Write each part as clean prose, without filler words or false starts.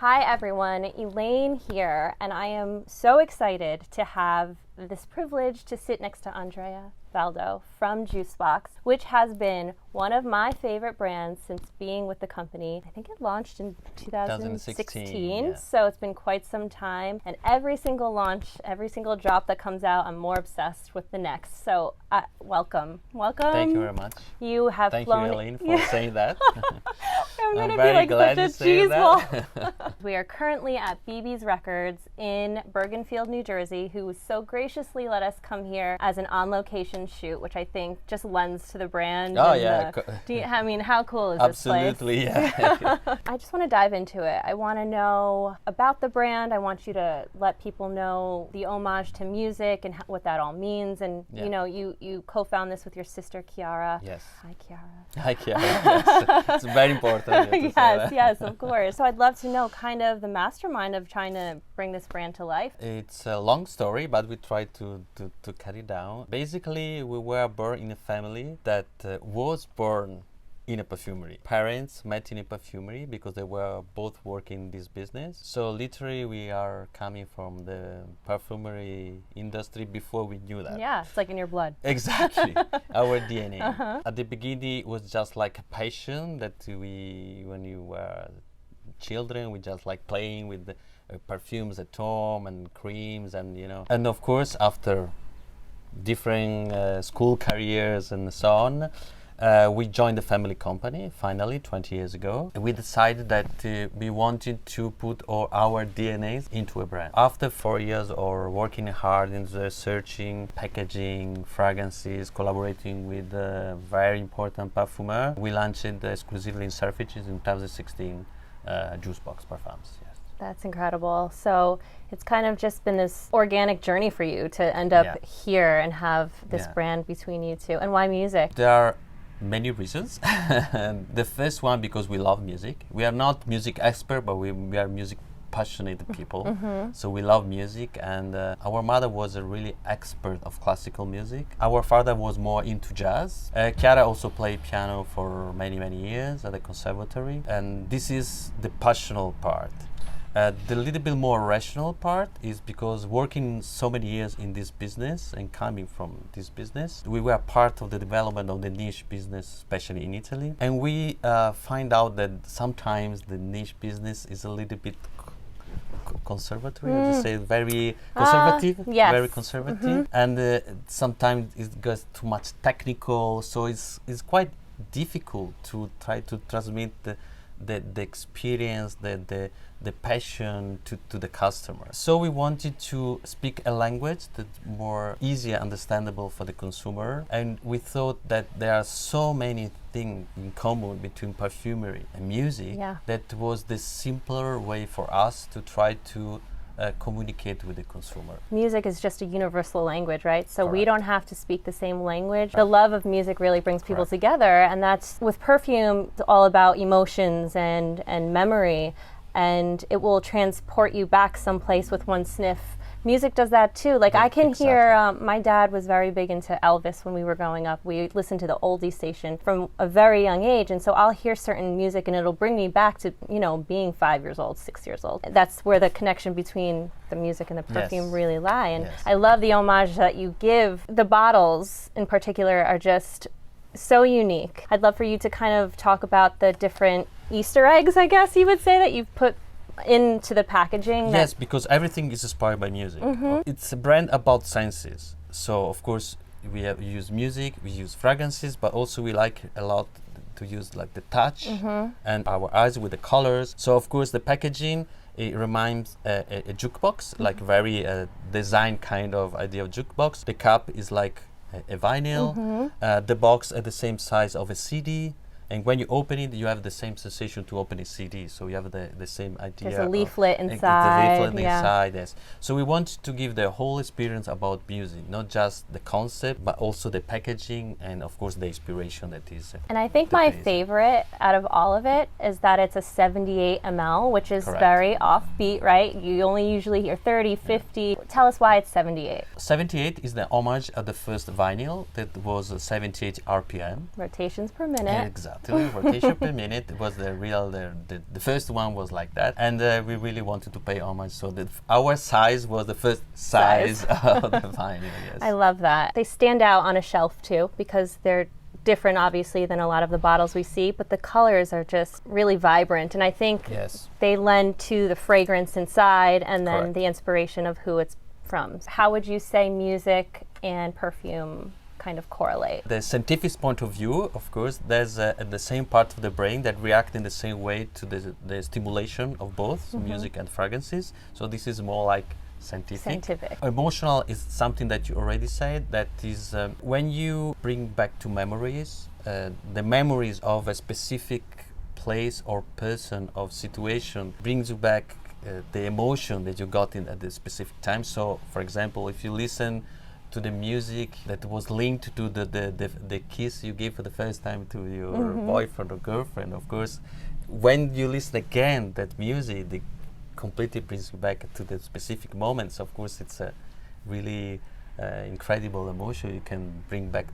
Hi everyone, Elaine here, and I am so excited to have this privilege to sit next to Andrea Valdo from JUSBOX, which has been one of my favorite brands since being with the company. I think it launched in 2016, yeah. So it's been quite some time, and every single launch, every single drop that comes out, I'm more obsessed with the next. So welcome. Thank you very much. You have Thank flown. You, Elaine, for saying that. I'm going to be very like glad such a to say cheese ball. that. We are currently at BB's Records in Bergenfield, New Jersey, who so graciously let us come here as an on-location shoot, which I think just lends to the brand. Oh, yeah. I mean, how cool is Absolutely, this place? Yeah. I just want to dive into it. I want to know about the brand. I want you to let people know the homage to music and what that all means. And, Yeah. you know, you co-found this with your sister, Chiara. Yes. Hi, Chiara. Hi, Chiara. Yes. It's very important. Yes, of course. So I'd love to know kind of the mastermind of trying to bring this brand to life. It's a long story, but we try to cut it down. Basically, we were born in a family that was born in a perfumery. Parents met in a perfumery because they were both working in this business. So literally we are coming from the perfumery industry before we knew that. Yeah, it's like in your blood. Exactly, our DNA. At the beginning it was just like a passion that when you were children, we just like playing with the perfumes at home and creams and And of course after different school careers and so on, we joined the family company finally 20 years ago. We decided that we wanted to put all our DNAs into a brand. After 4 years of working hard in researching, packaging, fragrances, collaborating with a very important perfumer, we launched exclusively in Surfaces in 2016, JUSBOX Perfumes. Yes. That's incredible. So it's kind of just been this organic journey for you to end up here and have this brand between you two. And why music? There are many reasons. The first one, because we love music. We are not music expert, but we are music passionate people. So we love music, and our mother was a really expert of classical music. Our father was more into jazz. Chiara also played piano for many years at the conservatory, and this is the passionate part. The little bit more rational part is because working so many years in this business and coming from this business, we were part of the development of the niche business, especially in Italy. And we find out that sometimes the niche business is a little bit conservatory, to say very conservative, very conservative, and sometimes it goes too much technical. So it's quite difficult to try to transmit the experience, the passion to the customer. So we wanted to speak a language that's more easier understandable for the consumer, and we thought that there are so many things in common between perfumery and music that was the simpler way for us to try to communicate with the consumer. Music is just a universal language, right? So Correct. We don't have to speak the same language. The love of music really brings people together, and that's with perfume. It's all about emotions and memory, and it will transport you back someplace with one sniff. Music does that too. Like I can hear, my dad was very big into Elvis when we were growing up. We listened to the oldie station from a very young age, and so I'll hear certain music and it'll bring me back to, being 5 years old, 6 years old. That's where the connection between the music and the perfume really lie. And I love the homage that you give. The bottles in particular are just so unique. I'd love for you to kind of talk about the different Easter eggs, I guess you would say, that you've put into the packaging. Yes, because everything is inspired by music. It's a brand about senses. So of course we use music, we use fragrances, but also we like a lot to use like the touch and our eyes with the colors. So of course the packaging, it reminds a jukebox, like very design kind of idea of jukebox. The cup is like a vinyl. The box at the same size of a CD. And when you open it, you have the same sensation to open a CD. So you have the same idea. There's a leaflet inside. The leaflet inside, yes. So we want to give the whole experience about music, not just the concept, but also the packaging and, of course, the inspiration that is. And I think my favorite out of all of it is that it's a 78 ml, which is Correct. very offbeat, right? You only usually hear 30, 50. tell us why it's 78. 78 is the homage of the first vinyl that was 78 RPM. Rotations per minute. Exactly, rotation per minute. It was the first one was like that. And we really wanted to pay homage. So that our size was the first size of the vinyl, yes. I love that. They stand out on a shelf too because they're different obviously than a lot of the bottles we see, but the colors are just really vibrant, and I think they lend to the fragrance inside and then Correct. the inspiration of who it's from. How would you say music and perfume kind of correlate? The scientific point of view, of course, there's the same part of the brain that react in the same way to the stimulation of both music and fragrances. So this is more like scientific. Emotional is something that you already said, that is when you bring back to memories, the memories of a specific place or person or situation brings you back the emotion that you got in at the specific time. So for example, if you listen to the music that was linked to the kiss you gave for the first time to your boyfriend or girlfriend, of course, when you listen again that music, the completely brings you back to the specific moments. Of course, it's a really incredible emotion you can bring back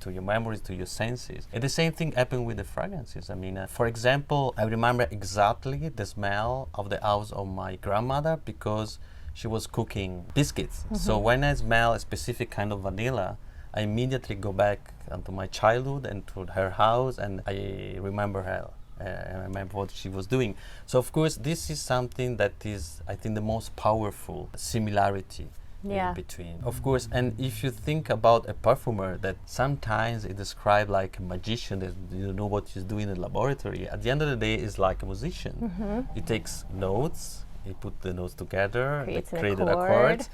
to your memories, to your senses. And the same thing happened with the fragrances. I mean, for example, I remember exactly the smell of the house of my grandmother because she was cooking biscuits. So when I smell a specific kind of vanilla, I immediately go back into my childhood and to her house, and I remember her. I remember what she was doing. So of course, this is something that is, I think, the most powerful similarity in between. Of course, and if you think about a perfumer that sometimes is described like a magician that you know what he's doing in the laboratory, at the end of the day is like a musician. He takes notes, he put the notes together, creates they created a chord,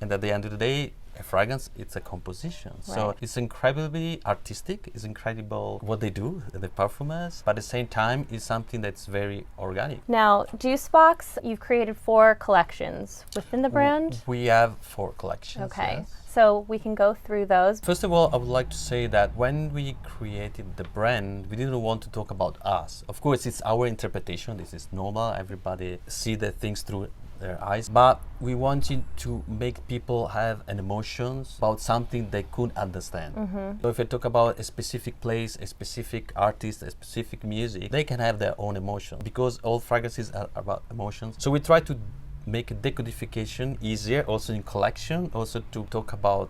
and at the end of the day, a fragrance, it's a composition. Right. So it's incredibly artistic, it's incredible what they do, the perfumers, but at the same time, it's something that's very organic. Now, JUSBOX, you've created 4 collections within the brand? We have 4 collections. Okay. Yes. So we can go through those. First of all, I would like to say that when we created the brand, we didn't want to talk about us. Of course, it's our interpretation. This is normal. Everybody see the things through their eyes. But we wanted to make people have an emotions about something they could understand. So if I talk about a specific place, a specific artist, a specific music, they can have their own emotion because all fragrances are about emotions. So we try to make a decodification easier, also in collection, also to talk about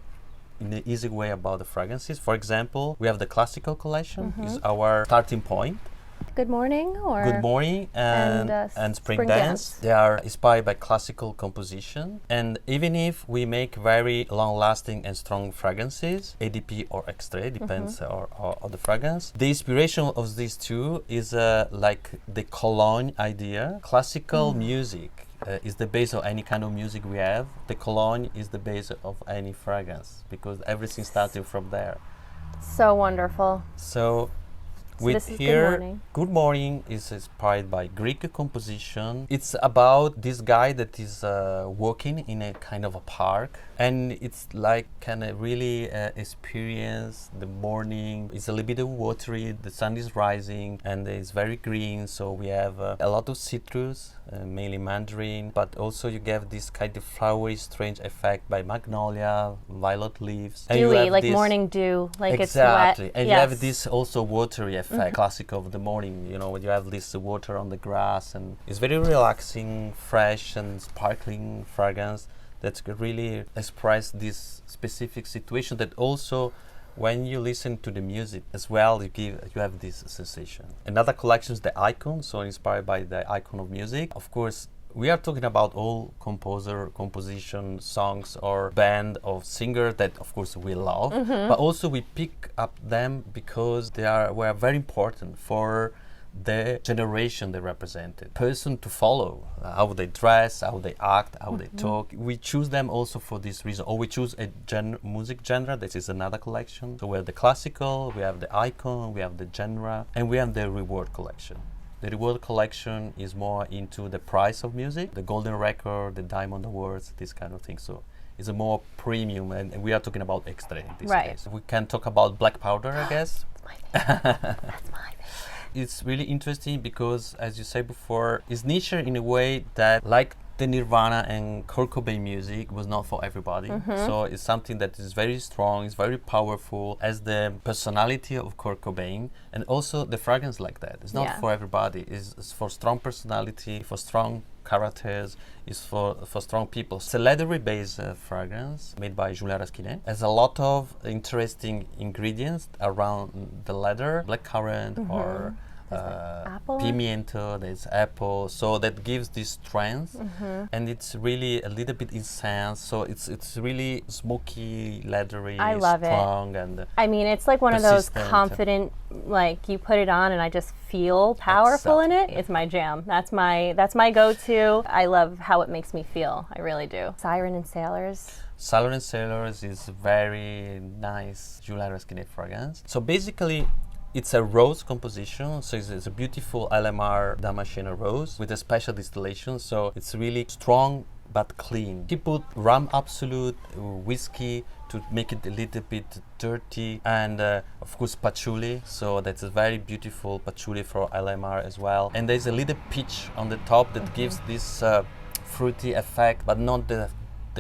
in an easy way about the fragrances. For example, we have the classical collection, is our starting point. Good Morning or Good Morning and Spring Dance. They are inspired by classical composition. And even if we make very long-lasting and strong fragrances, ADP or Extrait, depends on the fragrance. The inspiration of these two is like the cologne idea. Classical music is the base of any kind of music we have. The cologne is the base of any fragrance because everything started from there. So wonderful. So with here, Good Morning is inspired by Greek composition. It's about this guy that is walking in a kind of a park, and it's like kind of really experience the morning. It's a little bit watery, the sun is rising, and it's very green, so we have a lot of citrus, mainly mandarin, but also you get this kind of flowery, strange effect by magnolia, violet leaves. Dewy, like morning dew, like exactly. It's wet. And you have this also watery effect. Classic of the morning, you know, when you have this water on the grass, and it's very relaxing, fresh and sparkling fragrance that really express this specific situation that also when you listen to the music as well, you have this sensation. Another collection is the Icon, so inspired by the icon of music. Of course, we are talking about all composition, songs or band of singer that of course we love, but also we pick up them because were very important for the generation they represented. Person to follow, how they dress, how they act, how they talk. We choose them also for this reason, or we choose a music genre. This is another collection. So we have the classical, we have the icon, we have the genre, and we have the reward collection. The reward collection is more into the price of music, the golden record, the diamond awards, this kind of thing. So it's a more premium, and we are talking about Extrait in this case. We can talk about black powder, I guess. That's my favorite. It's really interesting because, as you said before, it's niche in a way that, like the Nirvana and Kurt Cobain music was not for everybody. So it's something that is very strong, it's very powerful, as the personality of Kurt Cobain, and also the fragrance like that. It's not for everybody. It's for strong personality, for strong characters, is for strong people. It's a leathery based fragrance made by Julia Rasquinet. Has a lot of interesting ingredients around the leather, blackcurrant or pimiento, there's apple, so that gives this strength, and it's really a little bit incense, so it's really smoky, leathery, I love strong, it. and I mean, it's like one of those persistent. confident, like you put it on and I just feel powerful in it. It's my jam. That's my go-to. I love how it makes me feel. I really do. Siren and Sailors. Siren and Sailors is very nice Julia Rasquinet fragrance. So basically, it's a rose composition, so it's a beautiful LMR Damasceno rose with a special distillation, so it's really strong but clean. He put rum absolute, whiskey to make it a little bit dirty, and of course patchouli, so that's a very beautiful patchouli for LMR as well. And there's a little peach on the top that gives this fruity effect, but not the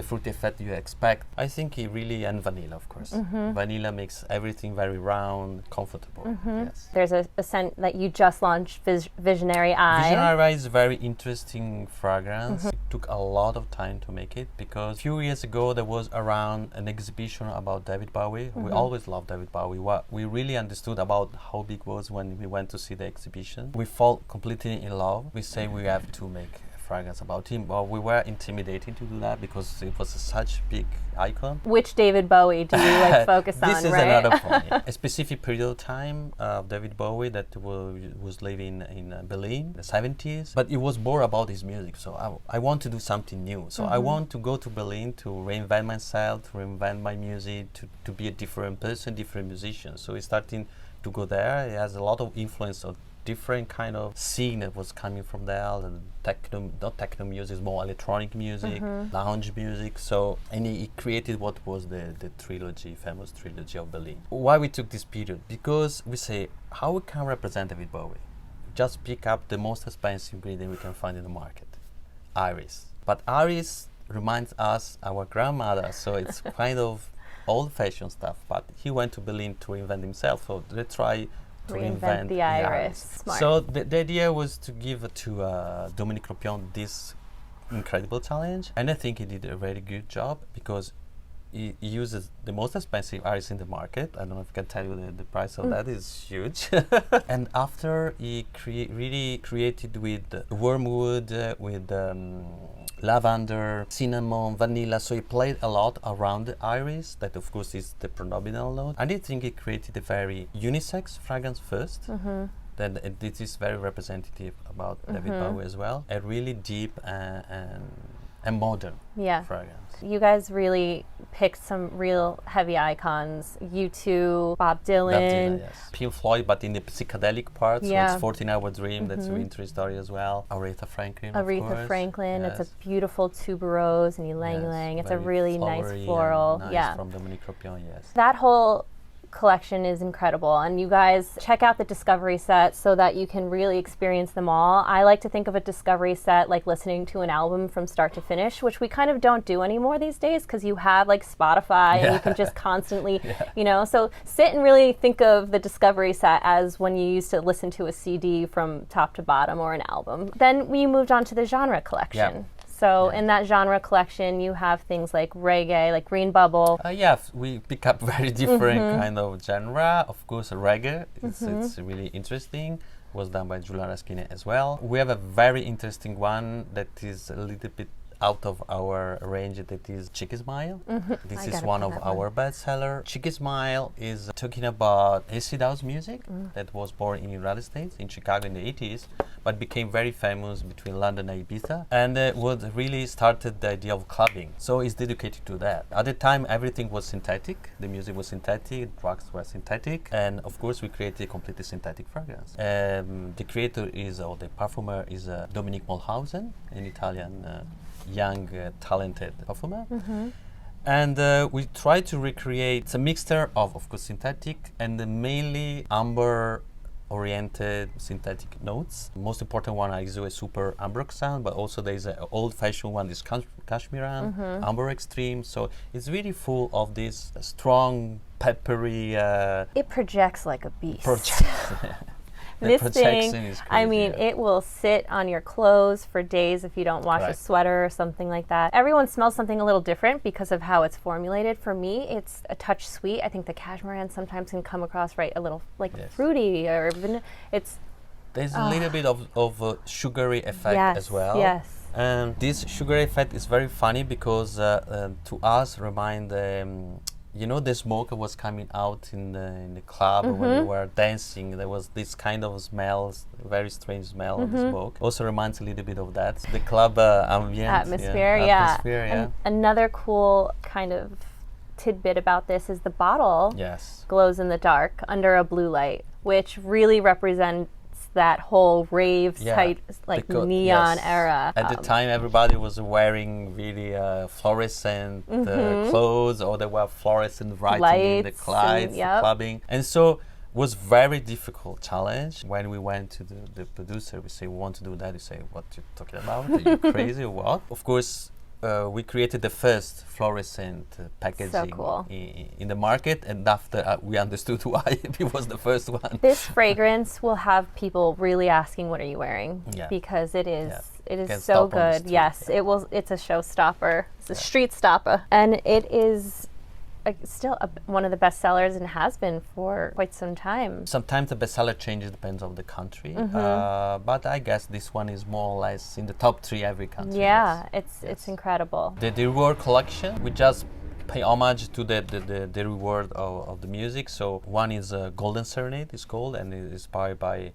fruity effect you expect. I think he really, and vanilla of course. Vanilla makes everything very round, comfortable. Yes. There's a scent that you just launched, Visionary Eye. Visionary Eye is a very interesting fragrance. It took a lot of time to make it because a few years ago there was around an exhibition about David Bowie. We always loved David Bowie. What we really understood about how big was when we went to see the exhibition. We fell completely in love. We say we have to make fragrance about him, but we were intimidated to do that because it was such big icon. Which David Bowie do you like focus on, This is right? another point. A specific period of time of David Bowie that was living in Berlin, the 70s, but it was more about his music. So I want to do something new. So I want to go to Berlin to reinvent myself, to reinvent my music, to be a different person, different musician. So he's starting to go there. He has a lot of influence of different kind of scene that was coming from there, and not techno music, more electronic music, lounge music. So, and he created what was the famous trilogy of Berlin. Why we took this period? Because we say, how we can represent David Bowie? Just pick up the most expensive ingredient we can find in the market, iris. But iris reminds us our grandmother, so it's kind of old-fashioned stuff. But he went to Berlin to reinvent himself, so let's try to reinvent the iris. Smart. So the idea was to give to Dominique Ropion this incredible challenge, and I think he did a very good job because he uses the most expensive iris in the market. I don't know if I can tell you the price of that is huge. And after he really created with wormwood, with lavender, cinnamon, vanilla, so he played a lot around the iris, that of course is the predominant note. And I think he created a very unisex fragrance first. Then this is very representative about David Bowie as well. A really deep and modern fragrance. You guys really picked some real heavy icons. U2, Bob Dylan. Yes. Pink Floyd, but in the psychedelic part. So it's 14-Hour Dream. That's a wintry story as well. Aretha Franklin, of course. Franklin. Yes. It's a beautiful tuberose and ylang ylang. It's a very really nice flowery floral. and nice from Dominique Ropion, yes. That whole collection is incredible, and you guys check out the discovery set so that you can really experience them all. I like to think of a discovery set like listening to an album from start to finish, which we kind of don't do anymore these days because you have like Spotify and you can just constantly, so sit and really think of the discovery set as when you used to listen to a CD from top to bottom or an album. Then we moved on to the genre collection. So in that genre collection, you have things like reggae, like Green Bubble. We pick up very different kind of genre. Of course, reggae, it's really interesting. Was done by Julia Rasquinet as well. We have a very interesting one that is a little bit out of our range, that is Cheeky Smile. This is one of our bestseller. Cheeky Smile is talking about acid house music that was born in the United States, in Chicago in the 80s, but became very famous between London and Ibiza, and what really started the idea of clubbing. So it's dedicated to that. At the time, everything was synthetic. The music was synthetic, drugs were synthetic, and of course we created a completely synthetic fragrance. The creator or the perfumer is Dominique Mulhausen, an Italian young, talented perfumer. And we try to recreate a mixture of course, synthetic and mainly amber oriented synthetic notes. Most important one is a super ambrox sound, but also there's an old-fashioned one, is cashmeran, amber extreme. So it's really full of this strong, peppery. It projects like a beast. The This projection thing, is crazy, I mean, it will sit on your clothes for days if you don't wash a Correct. sweater or something like that. Everyone smells something a little different because of how it's formulated. For me, it's a touch sweet. I think the cashmeran sometimes can come across a little like Yes. fruity or it's There's a little bit of a sugary effect yes, as well. yes. And this sugary effect is very funny because to us remind the smoke was coming out in the club when we were dancing. There was this kind of smells, very strange smell of the smoke. Also reminds a little bit of that. The club ambient Atmosphere. atmosphere, yeah. And another cool kind of tidbit about this is the bottle Yes. glows in the dark under a blue light, which really represents that whole rave type neon yes. era. At the time, everybody was wearing really fluorescent clothes, or they were fluorescent writing in the Lights the clubbing. And so was very difficult challenge. When we went to the producer, we say, we want to do that. He say, what you talking about? Are you crazy or what? Of course, we created the first fluorescent packaging in the market, and after we understood why it was the first one. This fragrance will have people really asking, "What are you wearing?" Because it is so good. Yes, it will. It's a showstopper. It's a street stopper, and it is still one of the best sellers and has been for quite some time. Sometimes the bestseller changes, depends on the country, but I guess this one is more or less in the top 3 every country. Yeah, it's incredible. The reward collection, we just pay homage to the reward of the music. So one is Golden Serenade, it's called, and it is inspired by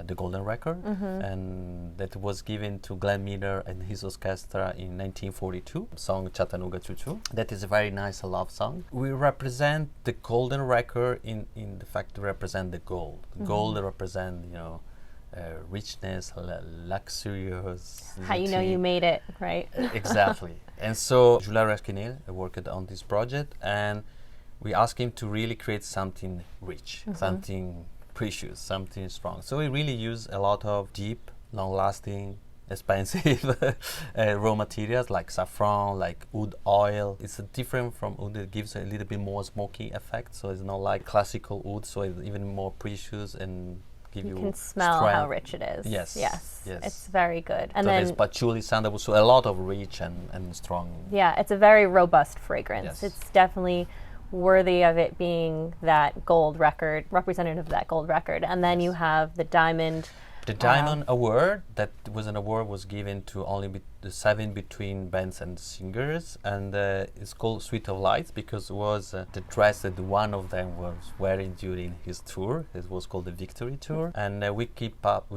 the Golden Record, and that was given to Glenn Miller and his orchestra in 1942, song Chattanooga Choo Choo. That is a very nice love song. We represent the Golden Record in the fact to represent the gold. Gold represent, richness, luxurious. How you know you made it, right? Exactly. And so Julia Raskinel worked on this project, and we asked him to really create something rich, something precious, something strong. So we really use a lot of deep, long-lasting, expensive raw materials like saffron, like oud oil. It's different from oud. It gives a little bit more smoky effect. So it's not like classical oud. So it's even more precious and give you can smell strength. how rich it is. Yes. It's very good. And so then there's patchouli, sandalwood, so a lot of rich and strong. Yeah, it's a very robust fragrance. Yes. It's definitely worthy of it being that gold record, representative of that gold record. And then you have the diamond. The Diamond Award, that was an award was given to only the 7 between bands and singers, and it's called Suite of Lights because it was the dress that one of them was wearing during his tour. It was called the Victory Tour, and we pick up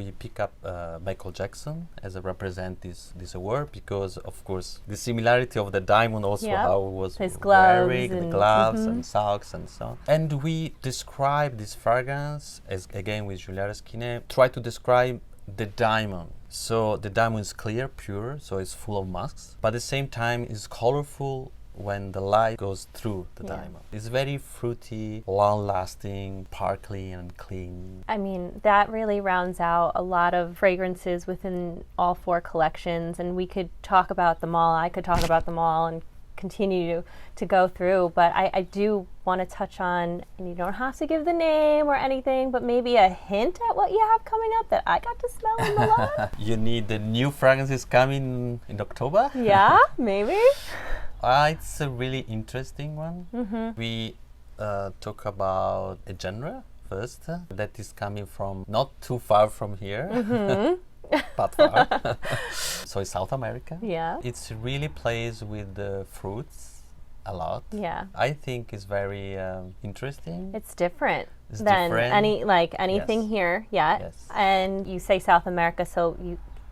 Michael Jackson as a represent this award because of course the similarity of the diamond also how it was his gloves wearing the gloves and socks and so on. And we describe this fragrance as again with Julia Raskinel, try to describe the diamond. So the diamond is clear, pure, so it's full of masks, but at the same time it's colorful when the light goes through the diamond. It's very fruity, long-lasting, sparkly and clean. I mean, that really rounds out a lot of fragrances within all 4 collections, and we could talk about them all. I could talk about them all and continue to go through, but I do want to touch on, and you don't have to give the name or anything, but maybe a hint at what you have coming up that I got to smell in Milan. You need the new fragrances coming in October? Yeah, maybe. It's a really interesting one. We talk about a genre first that is coming from not too far from here. But far. So it's South America. Yeah. It really plays with the fruits a lot. Yeah. I think it's very interesting. It's different It's than different. anything Yes. here yet. Yes. And you say South America, so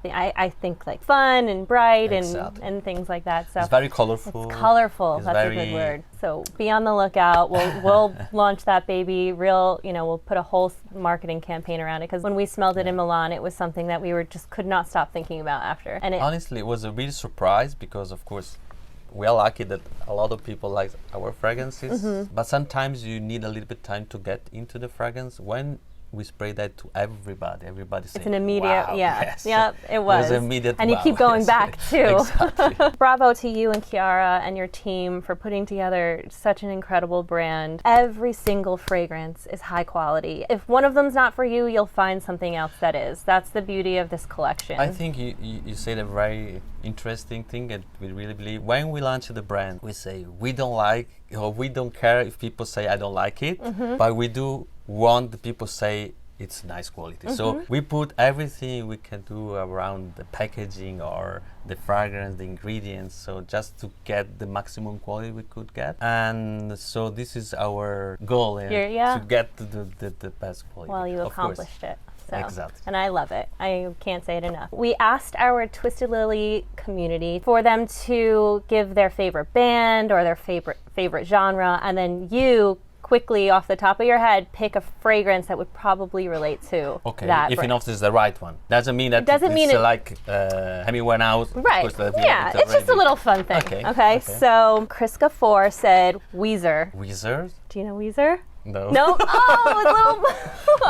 I think like fun and bright Exactly. and things like that. So It's very colorful. It's colorful. It's That's a good very- word. So be on the lookout. We'll launch that baby. We'll put a whole marketing campaign around it because when we smelled it in Milan, it was something that we could not stop thinking about after. And Honestly, it was a real surprise because, of course, we are lucky that a lot of people like our fragrances. But sometimes you need a little bit time to get into the fragrance. When we sprayed that to everybody. Everybody said, It's an immediate, wow, yeah. yes. Yep, it was. Immediate and you wow, keep going yes. back too. Exactly. Bravo to you and Chiara and your team for putting together such an incredible brand. Every single fragrance is high quality. If one of them's not for you, you'll find something else that is. That's the beauty of this collection. I think you said a very interesting thing that we really believe. When we launch the brand, we say we don't like, or we don't care if people say I don't like it, but we do want the people say it's nice quality. So we put everything we can do around the packaging or the fragrance, the ingredients, so just to get the maximum quality we could get. And so this is our goal, to get the best quality. Well, you of course. accomplished it. So. Exactly. And I love it. I can't say it enough. We asked our Twisted Lily community for them to give their favorite band or their favorite genre, and then you quickly off the top of your head pick a fragrance that would probably relate to that if brand. you know if it's the right one. Doesn't mean that it's like having one out. Right. Of course, yeah, it's just a little fun thing. Okay. So Kriska 4 said Weezer. Weezer? Do you know Weezer? No. No? Oh, a little...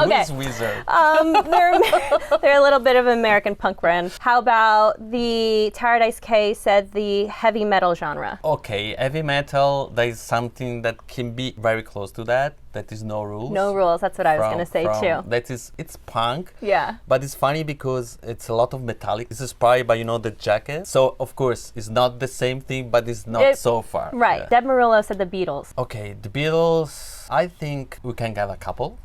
Okay. Who's Weezer? They're a little bit of an American punk brand. How about the Paradise K said the heavy metal genre? Okay, heavy metal, there is something that can be very close to that. That is No Rules. No Rules, that's what I was going to say too. It's punk. Yeah. But it's funny because it's a lot of metallic. It's inspired by, the jacket. So, of course, it's not the same thing, but it's not so far. Right. Yeah. Deb Murillo said the Beatles. Okay, the Beatles, I think we can have a couple.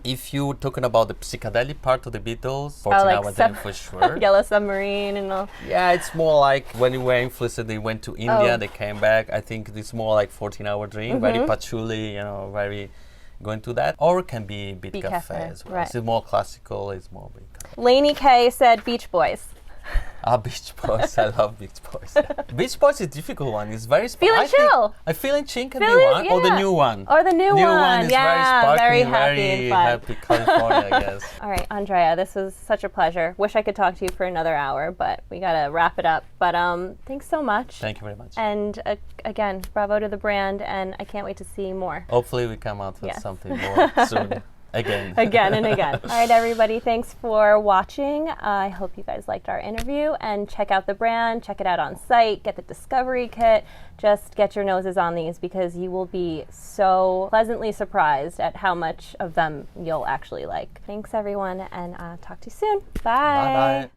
If you're talking about the psychedelic part of the Beatles, 14 Hour Dream for sure. Yellow Submarine and all. Yeah, it's more like when you were influenced, they went to India, they came back. I think it's more like 14 Hour Dream, very patchouli, very... going to that, or it can be Beat Cafe as well. Right. It's more classical, it's more Beat Cafe. Lainey K said Beach Boys. Beach Boys, I love Beach Boys. Beach Boys is a difficult one, it's very Feeling Chill. I Feeling Chill can be one, or the new one. Or the new one, is yeah, very sparkling, very happy and fun. happy California, I guess. All right, Andrea, this was such a pleasure. Wish I could talk to you for another hour, but we gotta wrap it up. But thanks so much. Thank you very much. And again, bravo to the brand, and I can't wait to see more. Hopefully we come out with something more soon. Again and again. All right, everybody, thanks for watching. I hope you guys liked our interview, and check out the brand, check it out on site, get the discovery kit. Just get your noses on these because you will be so pleasantly surprised at how much of them you'll actually like. Thanks, everyone, and talk to you soon. Bye. Bye-bye.